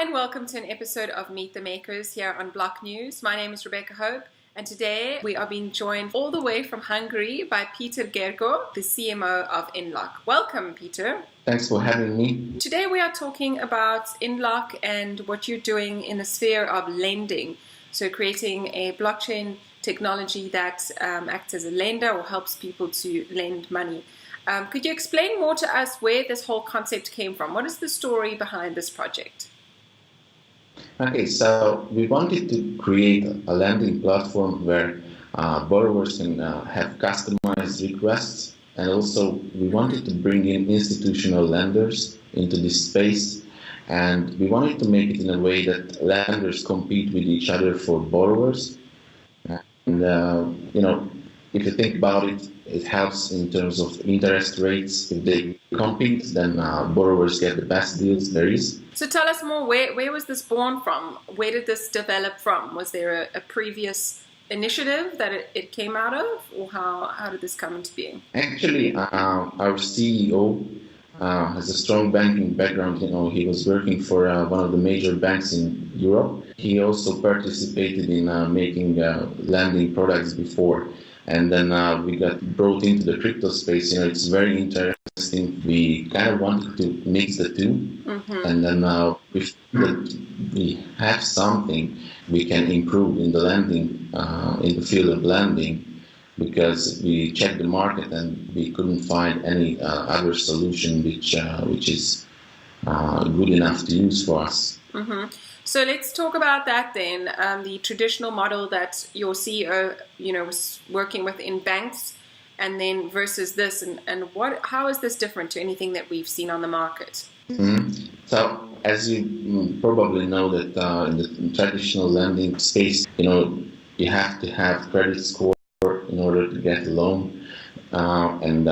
Hi and welcome to an episode of Meet the Makers here on Block News. My name is Rebecca Hope and today we are being joined all the way from Hungary by Peter Gergo, the CMO of Inlock. Welcome, Peter. Thanks for having me. Today we are talking about Inlock and what you're doing in the sphere of lending. So creating a blockchain technology that acts as a lender or helps people to lend money. Could you explain more to us where this whole concept came from? What is the story behind this project? Okay, so we wanted to create a lending platform where borrowers can have customized requests, and also we wanted to bring in institutional lenders into this space, and we wanted to make it in a way that lenders compete with each other for borrowers. And if you think about it, it helps in terms of interest rates. If they compete, then borrowers get the best deals there is. So tell us more, where was this born from? Where did this develop from? Was there a previous initiative that it came out of, or how did this come into being? Actually, our CEO has a strong banking background. He was working for one of the major banks in Europe. He also participated in making lending products before. And then we got brought into the crypto space. It's very interesting. We kind of wanted to mix the two. Mm-hmm. And then if we have something we can improve in the lending, in the field of lending, because we checked the market and we couldn't find any other solution which is good enough to use for us. Mm-hmm. So let's talk about that then. The traditional model that your CEO, was working with in banks, and then versus this, and how is this different to anything that we've seen on the market? Mm-hmm. So, as you probably know, that in the traditional lending space, you have to have credit score in order to get a loan, and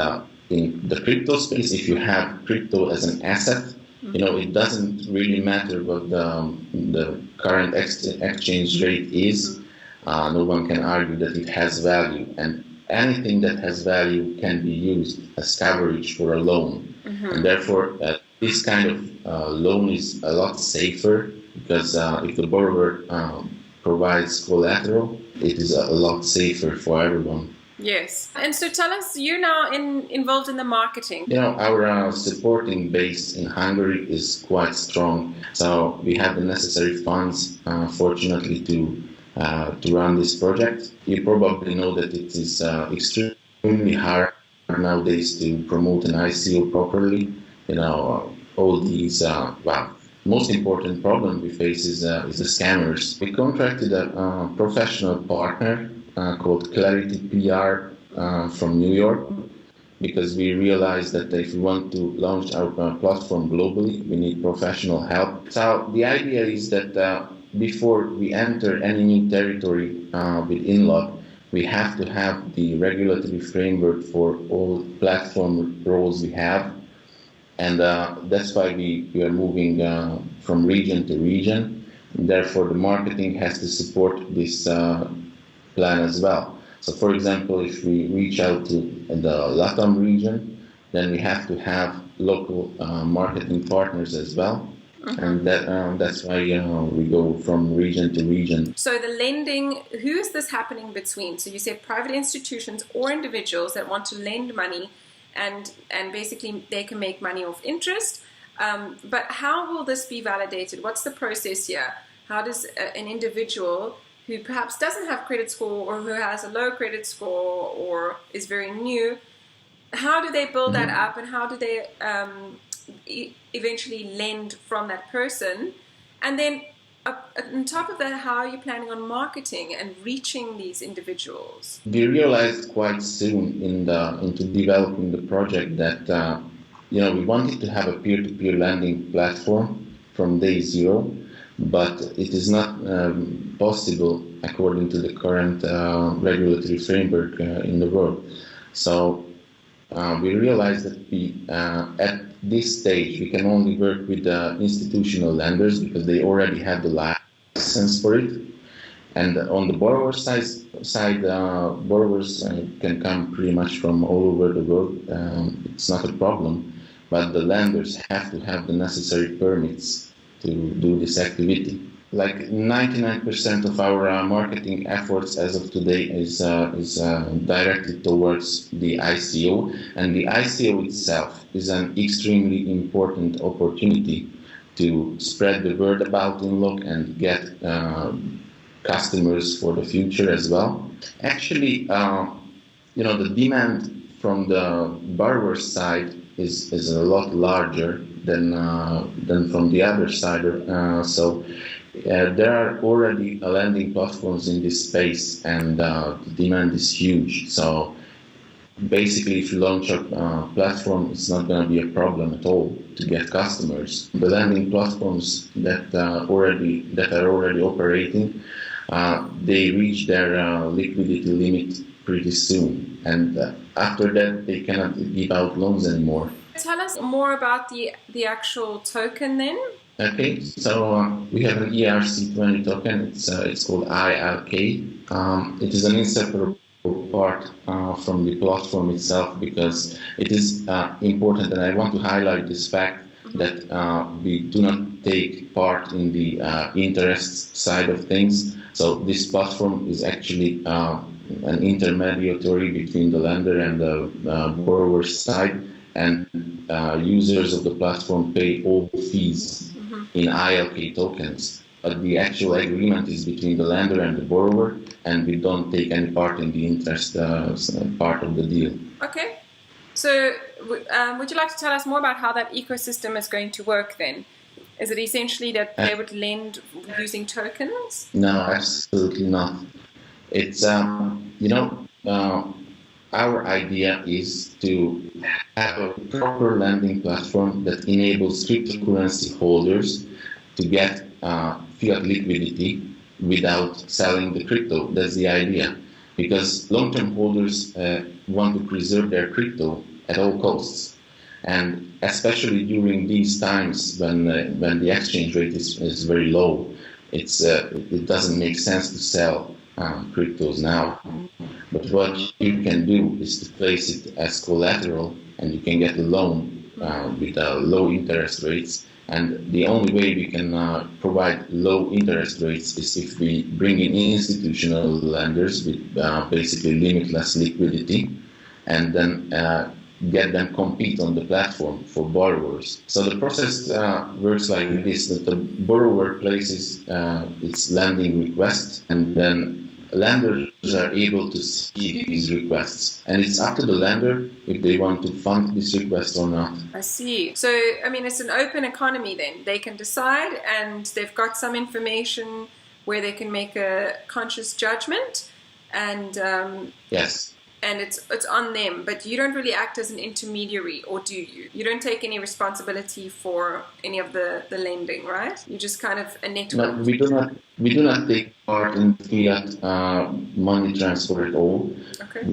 in the crypto space, if you have crypto as an asset, it doesn't really matter what the current exchange rate is. No one can argue that it has value, and anything that has value can be used as coverage for a loan. Mm-hmm. And therefore, this kind of loan is a lot safer, because if the borrower provides collateral, it is a lot safer for everyone. Yes. And so tell us, you're now involved in the marketing. Our supporting base in Hungary is quite strong. So we have the necessary funds, fortunately, to run this project. You probably know that it is extremely hard nowadays to promote an ICO properly. All these, most important problem we face is the scammers. We contracted a professional partner called Clarity PR from New York, because we realized that if we want to launch our platform globally, we need professional help. So the idea is that before we enter any new territory with Inlock, we have to have the regulatory framework for all platform roles we have. And that's why we are moving from region to region. And therefore, the marketing has to support this plan as well. So, for example, if we reach out to the LATAM region, then we have to have local marketing partners as well. Mm-hmm. And that's why we go from region to region. So the lending, who is this happening between? So you said private institutions or individuals that want to lend money, and basically they can make money off interest. But how will this be validated? What's the process here? How does an individual who perhaps doesn't have credit score, or who has a low credit score, or is very new, how do they build that up, and how do they eventually lend from that person? And then on top of that, how are you planning on marketing and reaching these individuals? We realized quite soon into developing the project that we wanted to have a peer-to-peer lending platform from day zero, but it is not possible according to the current regulatory framework in the world. So we realized that at this stage we can only work with institutional lenders, because they already have the license for it. And on the borrower side, borrowers can come pretty much from all over the world. It's not a problem, but the lenders have to have the necessary permits to do this activity. Like 99% of our marketing efforts as of today is directed towards the ICO, and the ICO itself is an extremely important opportunity to spread the word about Inlock and get customers for the future as well. Actually, the demand from the borrower side is a lot larger than from the other side. There are already lending platforms in this space, and the demand is huge. So basically, if you launch a platform, it's not going to be a problem at all to get customers. The lending platforms that are already operating, they reach their liquidity limit pretty soon, and after that, they cannot give out loans anymore. Tell us more about the actual token then. Okay, so we have an ERC20 token. It's called ILK. It is an inseparable part from the platform itself because it is important, and I want to highlight this fact that we do not take part in the interest side of things. So this platform is actually an intermediary between the lender and the borrower side, and users of the platform pay all fees in ILK tokens. But the actual agreement is between the lender and the borrower, and we don't take any part in the interest part of the deal. Okay. So would you like to tell us more about how that ecosystem is going to work then? Is it essentially that they would lend using tokens? No, absolutely not. It's, our idea is to have a proper lending platform that enables cryptocurrency holders to get fiat liquidity without selling the crypto. That's the idea. Because long-term holders want to preserve their crypto at all costs. And especially during these times when the exchange rate is very low, it doesn't make sense to sell cryptos now. But what you can do is to place it as collateral, and you can get a loan with low interest rates. And the only way we can provide low interest rates is if we bring in institutional lenders with basically limitless liquidity, and then get them compete on the platform for borrowers. So the process works like this: that the borrower places its lending request, and then lenders are able to see these requests, and it's up to the lender if they want to fund this request or not. I see. So, I mean, it's an open economy then. They can decide, and they've got some information where they can make a conscious judgment, and yes. And it's on them, but you don't really act as an intermediary, or do you? You don't take any responsibility for any of the lending, right? You're just kind of a network. No, we do not take part in fiat money transfer at all. Okay.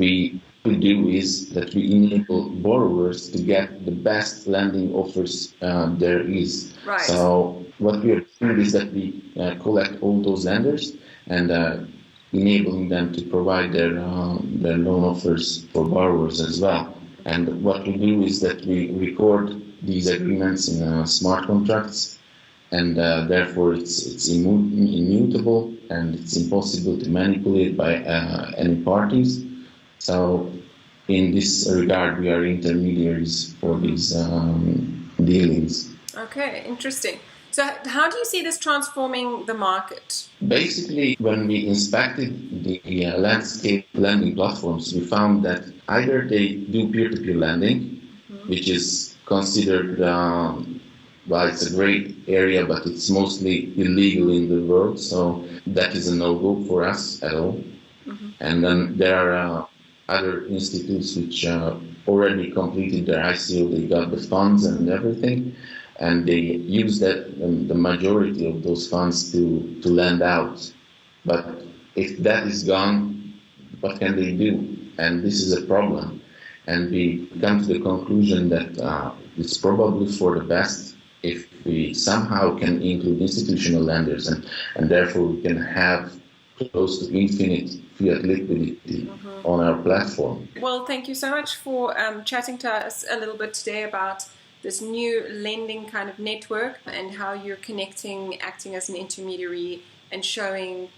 We do is that we enable borrowers to get the best lending offers there is. Right. So what we are doing is that we collect all those lenders and enabling them to provide their loan offers for borrowers as well. And what we do is that we record these agreements in smart contracts, and therefore it's immutable, and it's impossible to manipulate by any parties. So in this regard, we are intermediaries for these dealings. Okay, interesting. So how do you see this transforming the market? Basically, when we inspected the landscape lending platforms, we found that either they do peer-to-peer lending, which is considered, it's a great area, but it's mostly illegal in the world, so that is a no-go for us at all. And then there are other institutes which already completed their ICO, they got the funds and everything, and they use that, the majority of those funds to lend out. But if that is gone, what can they do? And this is a problem. And we come to the conclusion that it's probably for the best if we somehow can include institutional lenders, and therefore we can have close to infinite fiat liquidity on our platform. Well, thank you so much for chatting to us a little bit today about this new lending kind of network and how you're connecting, acting as an intermediary and showing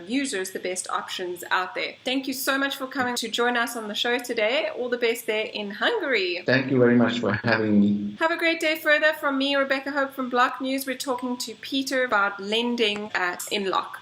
users the best options out there. Thank you so much for coming to join us on the show today. All the best there in Hungary. Thank you very much for having me. Have a great day further. From me, Rebecca Hope from Block News. We're talking to Peter about lending at Inlock.